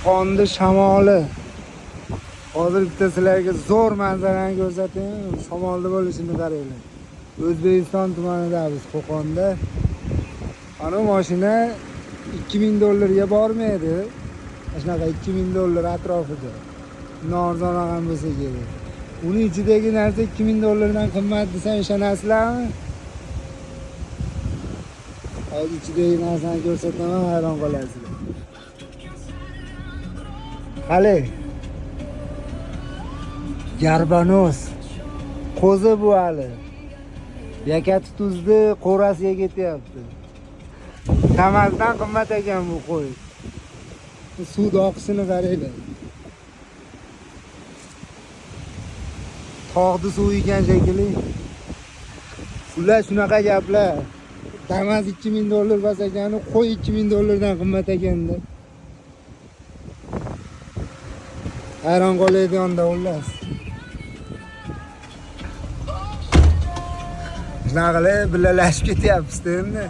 Qo'qonni shamoli. Hozir bitta sizlarga zo'r manzarani ko'rsataymi? Shamolda bo'lishini qaranglar. O'zbekiston tumanida biz Qo'qonda. Ana mashina $2000 bormaydi. Shunaqa $2000 atrofida. Arzon ham bo'lsa kerak. Uning ichidagi narsa $2000 dan qimmat desam ishonasizlarmi? Hozir ichidagi narsani ko'rsataman, hayron qolasizlar. Qale. Garbanos. Qo'zi bu hali. Yakati tuzni qo'rasiga ketyapti. Kamazdan qimmat ekan bu qo'y. Suv oqishini qaranglar. Tog'ni suv ekan shekilli. Ular shunaqa gaplar. Kamaz $2000 bas ekan, qo'y $2000 dan qimmat ekanda. Hayron qoladigan-da ular. Shunaqa birgalashib ketyapsiz endi.